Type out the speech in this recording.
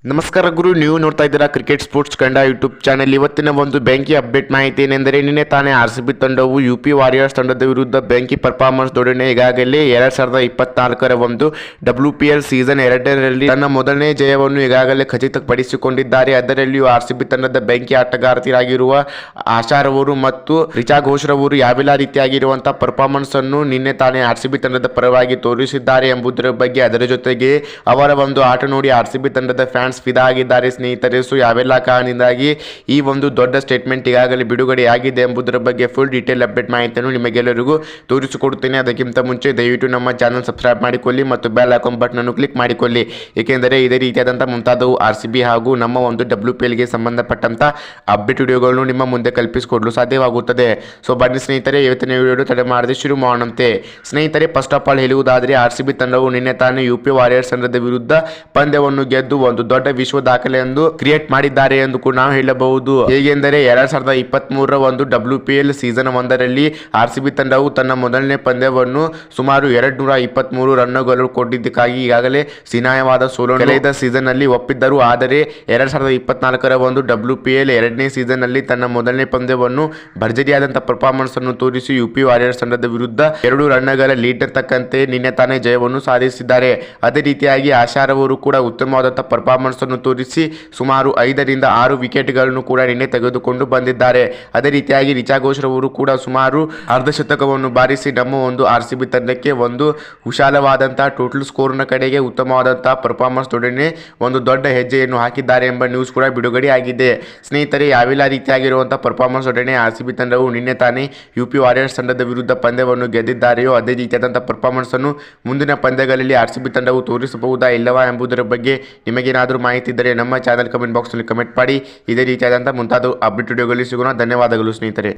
ನಮಸ್ಕಾರ ಗುರು, ನೀವು ನೋಡ್ತಾ ಇದ್ದೀರಾ ಕ್ರಿಕೆಟ್ ಸ್ಪೋರ್ಟ್ಸ್ ಕಂಡ ಯೂಟ್ಯೂಬ್ ಚಾನೆಲ್. ಇವತ್ತಿನ ಒಂದು ಬೆಂಕಿ ಅಪ್ಡೇಟ್ ಮಾಹಿತಿ ಏನೆಂದರೆ, ನಿನ್ನೆ ತಾನೇ RCB ತಂಡವು UP ವಾರಿಯರ್ಸ್ ತಂಡದ ವಿರುದ್ಧ ಬೆಂಕಿ ಪರ್ಫಾರ್ಮೆನ್ಸ್ ದೊಡನೆ ಈಗಾಗಲೇ 2024ರ ಒಂದು WPL ಸೀಸನ್ 2ರಲ್ಲಿ ತನ್ನ ಮೊದಲನೇ ಜಯವನ್ನು ಈಗಾಗಲೇ ಖಚಿತಪಡಿಸಿಕೊಂಡಿದ್ದಾರೆ. ಅದರಲ್ಲಿಯೂ RCB ತಂಡದ ಬೆಂಕಿ ಆಟಗಾರ್ತಿಯಾಗಿರುವ ಆಶಾ ರವರು ಮತ್ತು ರಿಚಾ ಘೋಷ್ ರವರು ಯಾವೆಲ್ಲ ರೀತಿಯಾಗಿರುವಂತಹ ಪರ್ಫಾರ್ಮೆನ್ಸ್ ಅನ್ನು ನಿನ್ನೆ ತಾನೇ RCB ತಂಡದ ಪರವಾಗಿ ತೋರಿಸಿದ್ದಾರೆ ಎಂಬುದರ ಬಗ್ಗೆ, ಅದರ ಜೊತೆಗೆ ಅವರ ಒಂದು ಆಟ ನೋಡಿ RCB ತಂಡದ ಫ್ಯಾನ್ಸ್ ಫಿದಾ ಆಗಿದ್ದಾರೆ ಸ್ನೇಹಿತರೆ. ಸೊ ಯಾವೆಲ್ಲ ಕಾರಣದಿಂದಾಗಿ ಈ ಒಂದು ದೊಡ್ಡ ಸ್ಟೇಟ್ಮೆಂಟ್ ಈಗಾಗಲೇ ಬಿಡುಗಡೆಯಾಗಿದೆ ಎಂಬುದರ ಬಗ್ಗೆ ಫುಲ್ ಡೀಟೇಲ್ ಅಪ್ಡೇಟ್ ಮಾಹಿತಿಯನ್ನು ನಿಮಗೆಲ್ಲರಿಗೂ ತೋರಿಸಿಕೊಡುತ್ತೇನೆ. ಅದಕ್ಕಿಂತ ಮುಂಚೆ ದಯವಿಟ್ಟು ನಮ್ಮ ಚಾನಲ್ ಸಬ್ಸ್ಕ್ರೈಬ್ ಮಾಡಿಕೊಳ್ಳಿ ಮತ್ತು ಬೆಲ್ ಐಕಾನ್ ಬಟನ್ ಅನ್ನು ಕ್ಲಿಕ್ ಮಾಡಿಕೊಳ್ಳಿ, ಏಕೆಂದರೆ ಇದೇ ರೀತಿಯಾದಂಥ ಮುಂತಾದವು RCB ಹಾಗೂ ನಮ್ಮ ಒಂದು WPLಗೆ ಸಂಬಂಧಪಟ್ಟಂತ ಅಪ್ಡೇಟ್ ವಿಡಿಯೋಗಳನ್ನು ನಿಮ್ಮ ಮುಂದೆ ಕಲ್ಪಿಸಿಕೊಡಲು ಸಾಧ್ಯವಾಗುತ್ತದೆ. ಸೊ ಬನ್ನಿ ಸ್ನೇಹಿತರೆ, ಇವತ್ತಿನ ವಿಡಿಯೋ ತಡೆ ಮಾಡದೆ ಶುರು ಮಾಡೋಣಂತೆ. ಸ್ನೇಹಿತರೆ, ಫಸ್ಟ್ ಆಫ್ ಆಲ್ ಹೇಳುವುದಾದರೆ, RCB ತಂಡವು ನಿನ್ನೆ ತಾನೇ UP ವಾರಿಯರ್ಸ್ ತಂಡದ ವಿರುದ್ಧ ಪಂದ್ಯವನ್ನು ಗೆದ್ದು ಒಂದು ದೊಡ್ಡ ವಿಶ್ವ ದಾಖಲೆಯನ್ನು ಕ್ರಿಯೇಟ್ ಮಾಡಿದ್ದಾರೆ ಎಂದು ಕೂಡ ನಾವು ಹೇಳಬಹುದು. ಹೇಗೆಂದರೆ 2023ರ ಒಂದು WPL ಸೀಸನ್ 1ರಲ್ಲಿ RCB ತಂಡವು ತನ್ನ ಮೊದಲನೇ ಪಂದ್ಯವನ್ನು ಸುಮಾರು 223 ರನ್ನುಗಳು ಕೊಟ್ಟಿದ್ದಕ್ಕಾಗಿ ಈಗಾಗಲೇ ಹೀನಾಯವಾದ ಸೋಲನ್ನು ಕಳೆದ ಸೀಸನ್ ನಲ್ಲಿ ಒಪ್ಪಿದ್ದರು. ಆದರೆ 2024ರ ಒಂದು WPL 2ನೇ ಸೀಸನ್ ನಲ್ಲಿ ತನ್ನ ಮೊದಲನೇ ಪಂದ್ಯವನ್ನು ಭರ್ಜರಿಯಾದಂತಹ ಪರ್ಫಾರ್ಮೆನ್ಸ್ ಅನ್ನು ತೋರಿಸಿ UP ವಾರಿಯರ್ಸ್ ತಂಡದ ವಿರುದ್ಧ 2 ರನ್ಗಳ ಲೀಡ್ ತಕ್ಕಂತೆ ನಿನ್ನೆ ತಾನೇ ಜಯವನ್ನು ಸಾಧಿಸಿದ್ದಾರೆ. ಅದೇ ರೀತಿಯಾಗಿ ಆಶಾರವರು ಕೂಡ ಉತ್ತಮವಾದಂತಹ ಪರ್ಫಾರ್ಮೆನ್ಸ್ ಅನ್ನು ತೋರಿಸಿ ಸುಮಾರು 5ರಿಂದ 6 ವಿಕೆಟ್ಗಳನ್ನು ಕೂಡ ನಿನ್ನೆ ತೆಗೆದುಕೊಂಡು ಬಂದಿದ್ದಾರೆ. ಅದೇ ರೀತಿಯಾಗಿ ರಿಚಾ ಘೋಷ್ ರವರು ಕೂಡ ಸುಮಾರು ಅರ್ಧಶತಕವನ್ನು ಬಾರಿಸಿ ನಮ್ಮ ಒಂದು RCB ತಂಡಕ್ಕೆ ಒಂದು ವಿಶಾಲವಾದಂತಹ ಟೋಟಲ್ ಸ್ಕೋರ್ನ ಕಡೆಗೆ ಉತ್ತಮವಾದಂತಹ ಪರ್ಫಾರ್ಮೆನ್ಸ್ ದೊಡನೆ ಒಂದು ದೊಡ್ಡ ಹೆಜ್ಜೆಯನ್ನು ಹಾಕಿದ್ದಾರೆ ಎಂಬ ನ್ಯೂಸ್ ಕೂಡ ಬಿಡುಗಡೆಯಾಗಿದೆ. ಸ್ನೇಹಿತರೆ, ಯಾವೆಲ್ಲ ರೀತಿಯಾಗಿರುವಂತಹ ಪರ್ಫಾರ್ಮೆನ್ಸ್ ದೊಡನೆ RCB ತಂಡವು ನಿನ್ನೆ ತಾನೇ UP ವಾರಿಯರ್ಸ್ ತಂಡದ ವಿರುದ್ಧ ಪಂದ್ಯವನ್ನು ಗೆದ್ದಿದ್ದಾರೆಯೋ ಅದೇ ರೀತಿಯಾದಂತಹ ಪರ್ಫಾರ್ಮೆನ್ಸ್ ಅನ್ನು ಮುಂದಿನ ಪಂದ್ಯಗಳಲ್ಲಿ RCB ತಂಡವು ತೋರಿಸಬಹುದಾ ಇಲ್ಲವಾ ಎಂಬುದರ ಬಗ್ಗೆ ನಿಮಗೇನಾದರೂ ಮಾಹಿತಿ ಇದ್ದರೆ ನಮ್ಮ ಚಾನಲ್ ಕಮೆಂಟ್ ಬಾಕ್ಸ್ನಲ್ಲಿ ಕಮೆಂಟ್ ಮಾಡಿ. ಇದೇ ರೀತಿಯಾದಂಥ ಮುಂತಾದ ಅಪ್ಡೇಟ್ ವಿಡಿಯೋಗಳಲ್ಲಿ ಸಿಗೋಣ. ಧನ್ಯವಾದಗಳು ಸ್ನೇಹಿತರೆ.